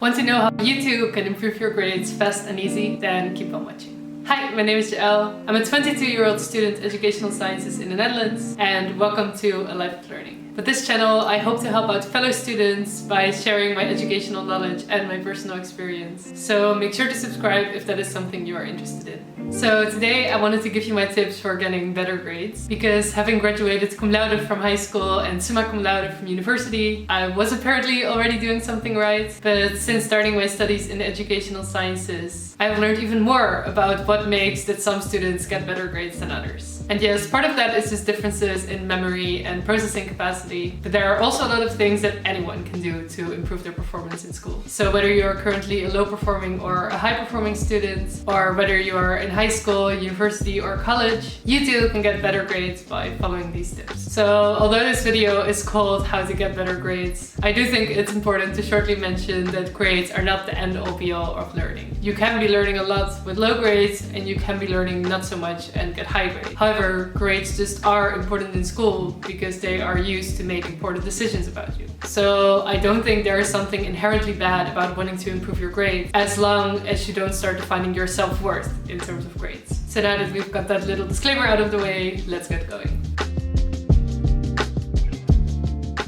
Want to know how you too can improve your grades fast and easy? Then keep on watching. Hi, my name is Jael. I'm a 22-year-old student educational sciences in the Netherlands, and welcome to A Life of Learning. With this channel, I hope to help out fellow students by sharing my educational knowledge and my personal experience. So make sure to subscribe if that is something you are interested in. So today I wanted to give you my tips for getting better grades, because having graduated cum laude from high school and summa cum laude from university, I was apparently already doing something right. But since starting my studies in educational sciences, I've learned even more about what makes that some students get better grades than others. And yes, part of that is just differences in memory and processing capacity, but there are also a lot of things that anyone can do to improve their performance in school. So whether you're currently a low-performing or a high-performing student, or whether you are in high school, university, or college, you too can get better grades by following these tips. So although this video is called How to Get Better Grades, I do think it's important to shortly mention that grades are not the end-all be-all of learning. You can be learning a lot with low grades, and you can be learning not so much and get high grades. However, grades just are important in school because they are used to make important decisions about you. So I don't think there is something inherently bad about wanting to improve your grades, as long as you don't start defining your self-worth in terms of grades. So now that we've got that little disclaimer out of the way, let's get going.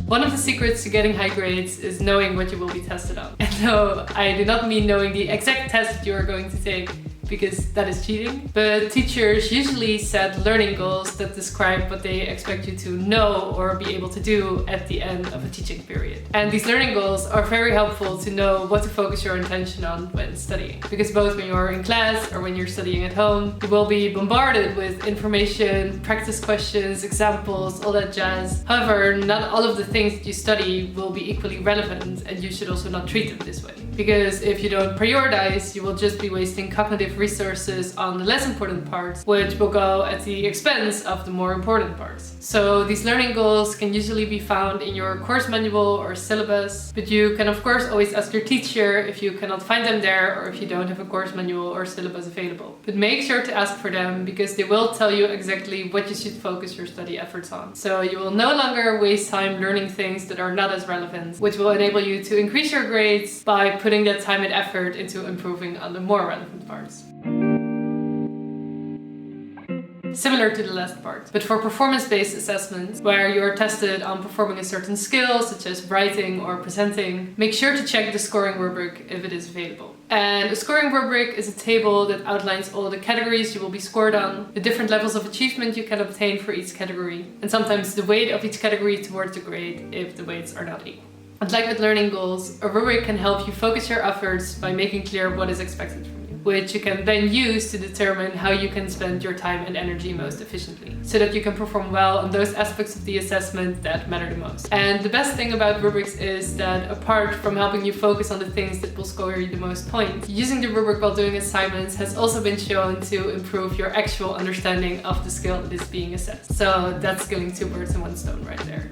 One of the secrets to getting high grades is knowing what you will be tested on. And no, I do not mean knowing the exact test you are going to take, because that is cheating. But teachers usually set learning goals that describe what they expect you to know or be able to do at the end of a teaching period. And these learning goals are very helpful to know what to focus your attention on when studying. Because both when you're in class or when you're studying at home, you will be bombarded with information, practice questions, examples, all that jazz. However, not all of the things that you study will be equally relevant, and you should also not treat them this way. Because if you don't prioritize, you will just be wasting cognitive resources on the less important parts, which will go at the expense of the more important parts. So these learning goals can usually be found in your course manual or syllabus, but you can of course always ask your teacher if you cannot find them there, or if you don't have a course manual or syllabus available. But make sure to ask for them, because they will tell you exactly what you should focus your study efforts on. So you will no longer waste time learning things that are not as relevant, which will enable you to increase your grades by putting that time and effort into improving on the more relevant parts. Similar to the last part, but for performance-based assessments, where you are tested on performing a certain skill, such as writing or presenting, make sure to check the scoring rubric if it is available. And a scoring rubric is a table that outlines all the categories you will be scored on, the different levels of achievement you can obtain for each category, and sometimes the weight of each category towards the grade if the weights are not equal. And like with learning goals, a rubric can help you focus your efforts by making clear what is expected from you, which you can then use to determine how you can spend your time and energy most efficiently, so that you can perform well on those aspects of the assessment that matter the most. And the best thing about rubrics is that, apart from helping you focus on the things that will score you the most points, using the rubric while doing assignments has also been shown to improve your actual understanding of the skill that is being assessed. So that's killing two birds in one stone right there.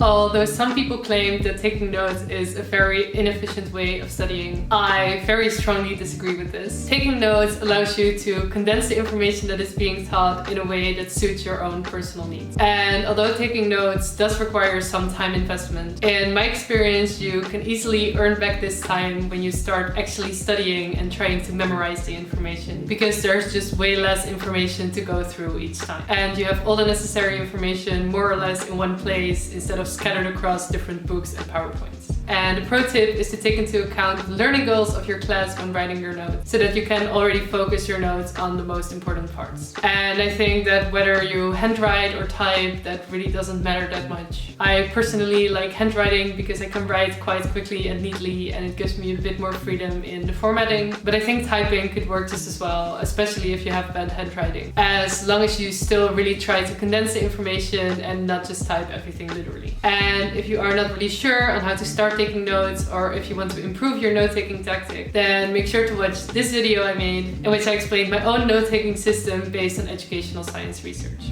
Although some people claim that taking notes is a very inefficient way of studying, I very strongly disagree with this. Taking notes allows you to condense the information that is being taught in a way that suits your own personal needs. And although taking notes does require some time investment, in my experience you can easily earn back this time when you start actually studying and trying to memorize the information, because there's just way less information to go through each time. And you have all the necessary information more or less in one place, instead of scattered across different books and PowerPoints. And a pro tip is to take into account the learning goals of your class when writing your notes, so that you can already focus your notes on the most important parts. And I think that whether you handwrite or type, that really doesn't matter that much. I personally like handwriting because I can write quite quickly and neatly, and it gives me a bit more freedom in the formatting. But I think typing could work just as well, especially if you have bad handwriting, as long as you still really try to condense the information and not just type everything literally. And if you are not really sure on how to start taking notes, or if you want to improve your note-taking tactic, then make sure to watch this video I made, in which I explained my own note-taking system based on educational science research.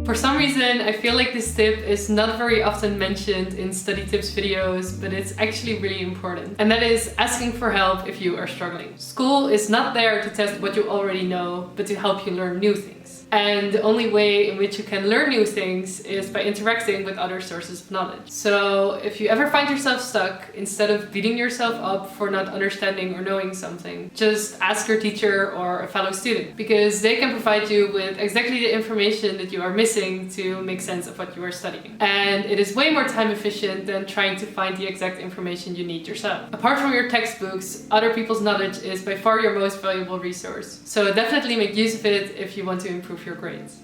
For some reason, I feel like this tip is not very often mentioned in study tips videos, but it's actually really important. And that is asking for help if you are struggling. School is not there to test what you already know, but to help you learn new things. grades. And the only way in which you can learn new things is by interacting with other sources of knowledge. So if you ever find yourself stuck, instead of beating yourself up for not understanding or knowing something, just ask your teacher or a fellow student, because they can provide you with exactly the information that you are missing to make sense of what you are studying. And it is way more time efficient than trying to find the exact information you need yourself. Apart from your textbooks, other people's knowledge is by far your most valuable resource. So definitely make use of it if you want to improve your grades.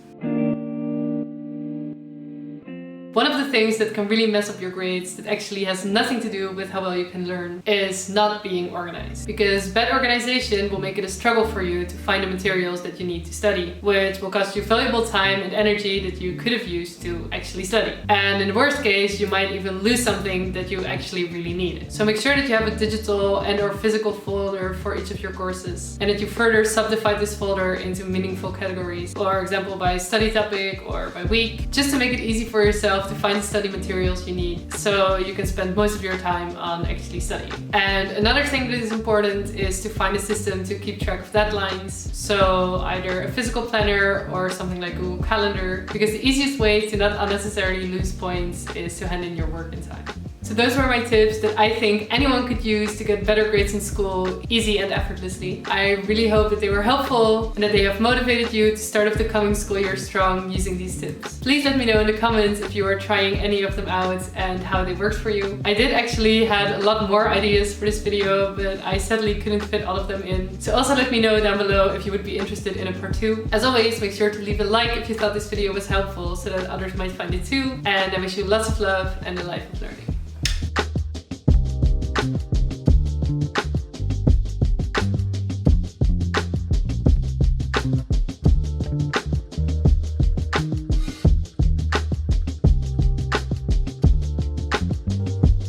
One of the things that can really mess up your grades that actually has nothing to do with how well you can learn is not being organized. Because bad organization will make it a struggle for you to find the materials that you need to study, which will cost you valuable time and energy that you could have used to actually study. And in the worst case, you might even lose something that you actually really needed. So make sure that you have a digital and/or physical folder for each of your courses, and that you further subdivide this folder into meaningful categories, for example by study topic or by week, just to make it easy for yourself to find the study materials you need, so you can spend most of your time on actually studying. And another thing that is important is to find a system to keep track of deadlines, so either a physical planner or something like Google Calendar, because the easiest way to not unnecessarily lose points is to hand in your work in time. So those were my tips that I think anyone could use to get better grades in school, easy and effortlessly. I really hope that they were helpful and that they have motivated you to start off the coming school year strong using these tips. Please let me know in the comments if you are trying any of them out and how they worked for you. I did actually had a lot more ideas for this video, but I sadly couldn't fit all of them in. So also let me know down below if you would be interested in a part 2. As always, make sure to leave a like if you thought this video was helpful so that others might find it too. And I wish you lots of love and a life of learning.